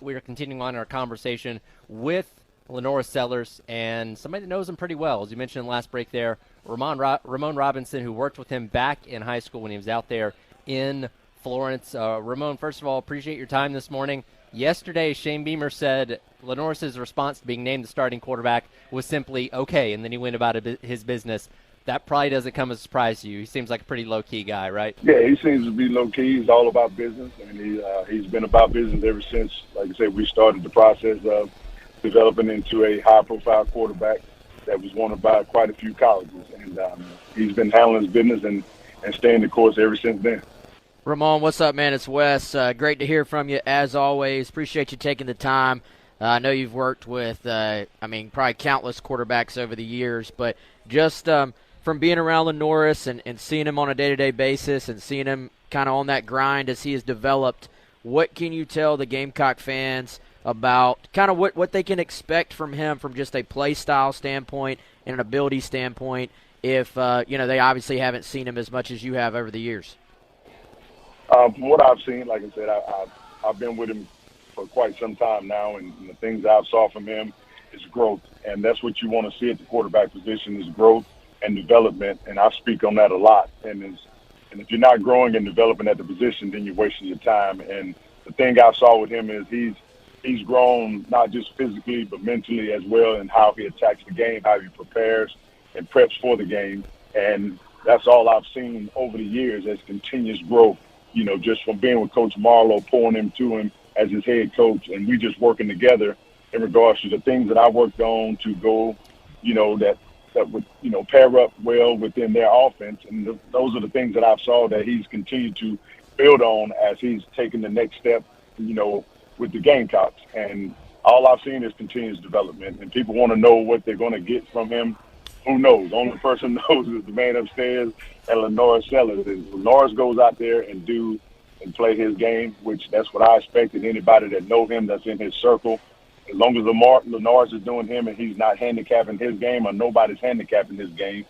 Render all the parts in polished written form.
we are continuing on our conversation with LaNorris Sellers and somebody that knows him pretty well. As you mentioned in the last break there, Ramon Robinson, who worked with him back in high school when he was out there in Florence. Ramon, first of all, appreciate your time this morning. Yesterday, Shane Beamer said LaNorris's response to being named the starting quarterback was simply okay, and then he went about his business. That probably doesn't come as a surprise to you. He seems like a pretty low-key guy, right? Yeah, he seems to be low-key. He's all about business, and he's been about business ever since, like I said, we started the process of developing into a high-profile quarterback that was wanted by quite a few colleges. And he's been handling his business and staying the course ever since then. Ramon, what's up, man? It's Wes. Great to hear from you, as always. Appreciate you taking the time. I know you've worked with, probably countless quarterbacks over the years, but just from being around LaNorris and seeing him on a day-to-day basis and seeing him kind of on that grind as he has developed, what can you tell the Gamecock fans about kind of what they can expect from him from just a play style standpoint and an ability standpoint if, they obviously haven't seen him as much as you have over the years? From what I've seen, like I said, I've been with him for quite some time now, and the things I've saw from him is growth. And that's what you want to see at the quarterback position is growth and development, and I speak on that a lot. And if you're not growing and developing at the position, then you're wasting your time. And the thing I saw with him is he's grown not just physically but mentally as well in how he attacks the game, how he prepares and preps for the game. And that's all I've seen over the years as continuous growth, just from being with Coach Marlowe, pouring him to him as his head coach, and we just working together in regards to the things that I worked on to go, that would, pair up well within their offense. And those are the things that I've saw that he's continued to build on as he's taken the next step, with the Gamecocks. And all I've seen is continuous development. And people want to know what they're going to get from him. Who knows? Only person knows is the man upstairs and LaNorris Sellers. If LaNorris goes out there and play his game, which that's what I expected. Anybody that know him that's in his circle, as long as LaNorris is doing him and he's not handicapping his game or nobody's handicapping his game,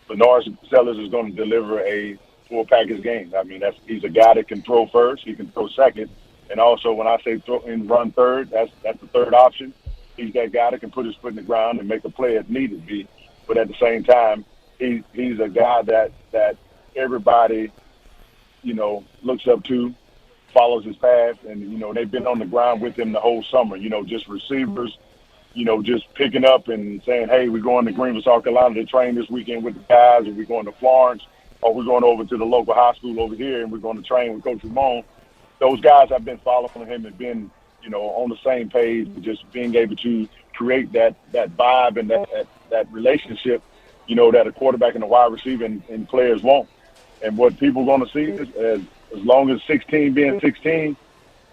LaNorris Sellers is going to deliver a full package game. I mean, he's a guy that can throw first, he can throw second, and also when I say throw and run third, that's the third option. He's that guy that can put his foot in the ground and make a play if needed be. But at the same time, he's a guy that everybody, looks up to, follows his path, and, they've been on the ground with him the whole summer, just receivers, just picking up and saying, hey, we're going to Greenville, South Carolina to train this weekend with the guys, or we're going to Florence, or we're going over to the local high school over here, and we're going to train with Coach Ramon. Those guys have been following him and been, on the same page, just being able to create that vibe and that relationship, that a quarterback and a wide receiver and players want. And what people are going to see is as long as 16 being 16,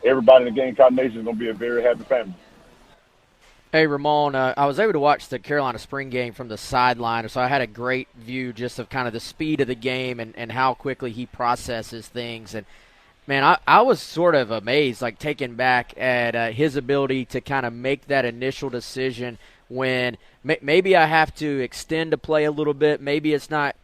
everybody in the Gamecock Nation is going to be a very happy family. Hey, Ramon, I was able to watch the Carolina spring game from the sideline, so I had a great view just of kind of the speed of the game and how quickly he processes things. And, man, I was sort of amazed, like taken back at his ability to kind of make that initial decision when maybe I have to extend a play a little bit. Maybe it's not,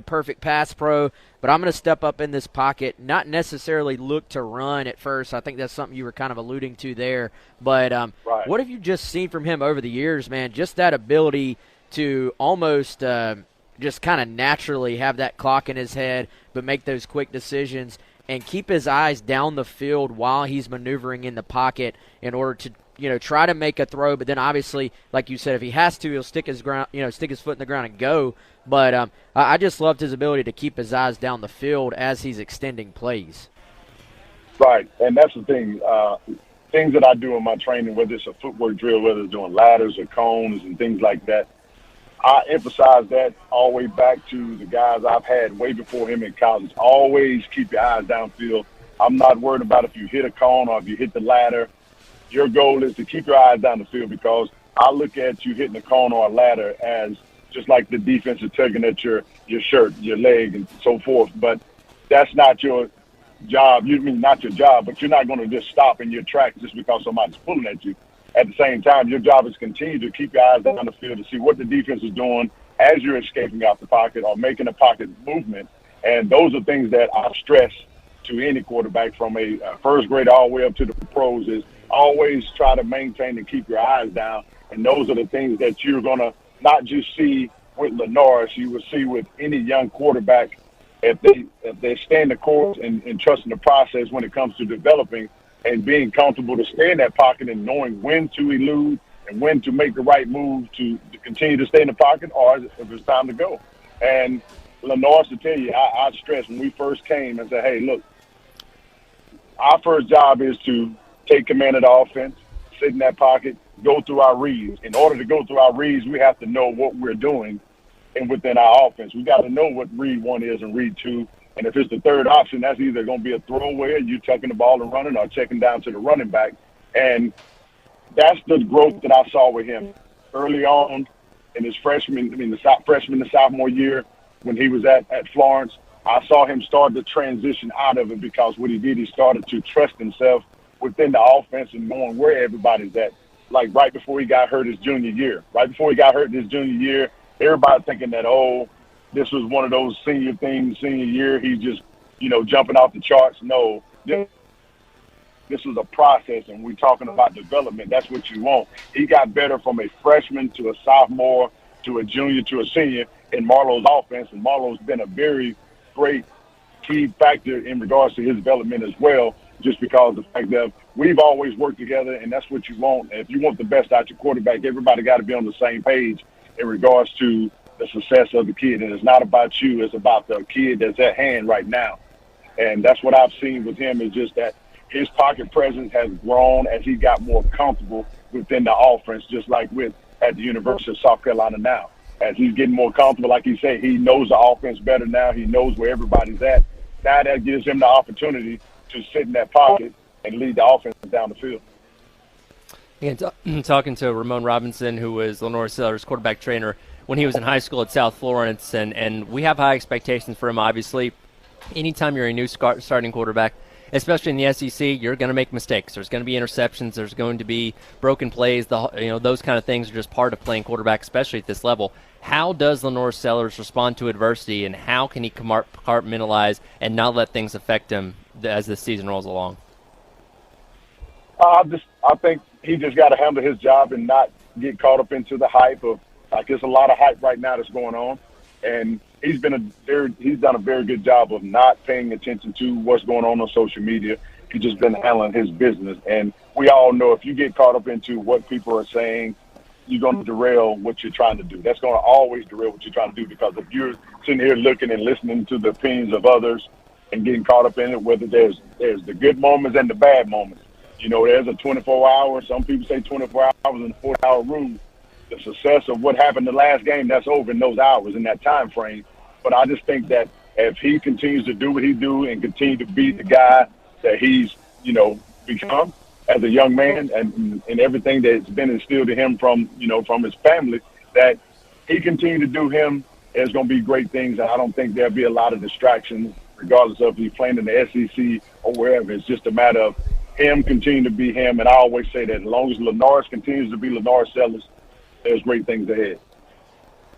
perfect pass pro, but I'm going to step up in this pocket, not necessarily look to run at first. I think that's something you were kind of alluding to there. But right. What have you just seen from him over the years, man? Just that ability to almost just kind of naturally have that clock in his head, but make those quick decisions and keep his eyes down the field while he's maneuvering in the pocket in order to, try to make a throw. But then obviously, like you said, if he has to, he'll stick his foot in the ground and go. But I just loved his ability to keep his eyes down the field as he's extending plays. Right, and that's the thing. Things that I do in my training, whether it's a footwork drill, whether it's doing ladders or cones and things like that, I emphasize that all the way back to the guys I've had way before him in college. Always keep your eyes downfield. I'm not worried about if you hit a cone or if you hit the ladder. Your goal is to keep your eyes down the field, because I look at you hitting a cone or a ladder as just like the defense is tugging at your shirt, your leg, and so forth. But that's not your job. You mean not your job, but you're not going to just stop in your tracks just because somebody's pulling at you. At the same time, your job is to continue to keep your eyes down the field to see what the defense is doing as you're escaping out the pocket or making a pocket movement. And those are things that I stress to any quarterback from a first grader all the way up to the pros is always try to maintain and keep your eyes down. And those are the things that you're going to not just see with LaNorris, you will see with any young quarterback if they stand the course and trust in the process when it comes to developing and being comfortable to stay in that pocket and knowing when to elude and when to make the right move to continue to stay in the pocket or if it's time to go. And LaNorris, to tell you, I stress when we first came and said, hey, look, our first job is to take command of the offense, sit in that pocket, go through our reads. In order to go through our reads, we have to know what we're doing and within our offense. We got to know what read one is and read two. And if it's the third option, that's either going to be a throwaway, you tucking the ball and running, or checking down to the running back. And that's the growth that I saw with him early on in his freshman to sophomore year when he was at Florence. I saw him start to transition out of it because what he did, he started to trust himself within the offense and knowing where everybody's at. Like right before he got hurt his junior year. Right before he got hurt his junior year, everybody thinking that, this was one of those senior things, senior year. He's just, jumping off the charts. No, this was a process, and we're talking about development. That's what you want. He got better from a freshman to a sophomore to a junior to a senior in Marlowe's offense, and Marlowe's been a very great key factor in regards to his development as well, just because of the fact that we've always worked together, and that's what you want. And if you want the best out your quarterback, everybody got to be on the same page in regards to the success of the kid. And it's not about you, it's about the kid that's at hand right now. And that's what I've seen with him is just that his pocket presence has grown as he got more comfortable within the offense, just like at the University of South Carolina now. As he's getting more comfortable, like he said, he knows the offense better now. He knows where everybody's at. Now that gives him the opportunity to sit in that pocket and lead the offense down the field. And talking to Ramon Robinson, who was LaNorris Sellers' quarterback trainer when he was in high school at South Florence, and we have high expectations for him, obviously. Anytime you're a new starting quarterback, especially in the SEC, you're going to make mistakes. There's going to be interceptions. There's going to be broken plays. Those kind of things are just part of playing quarterback, especially at this level. How does LaNorris Sellers respond to adversity, and how can he compartmentalize and not let things affect him as the season rolls along? I think he just got to handle his job and not get caught up into the hype of, there's a lot of hype right now that's going on, and he's done a very good job of not paying attention to what's going on social media. He's just been handling his business, and we all know if you get caught up into what people are saying, you're going to derail what you're trying to do. That's going to always derail what you're trying to do, because if you're sitting here looking and listening to the opinions of others and getting caught up in it, whether there's the good moments and the bad moments. There's a 24-hour, some people say 24 hours and a 4-hour rule. The success of what happened the last game, that's over in those hours, in that time frame. But I just think that if he continues to do what he do and continue to be the guy that he's, become as a young man and everything that's been instilled in him from his family, that he continue to do him, there's going to be great things. And I don't think there'll be a lot of distractions, regardless of if he's playing in the SEC or wherever. It's just a matter of him continuing to be him. And I always say that as long as LaNorris continues to be LaNorris Sellers, there's great things ahead.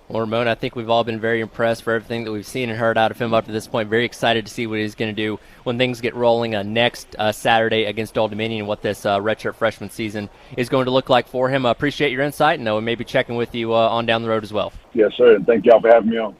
Well, Ramon, I think we've all been very impressed for everything that we've seen and heard out of him up to this point. Very excited to see what he's going to do when things get rolling next Saturday against Old Dominion, and what this redshirt freshman season is going to look like for him. Appreciate your insight, and we may be checking with you on down the road as well. Yes, sir, and thank y'all for having me on.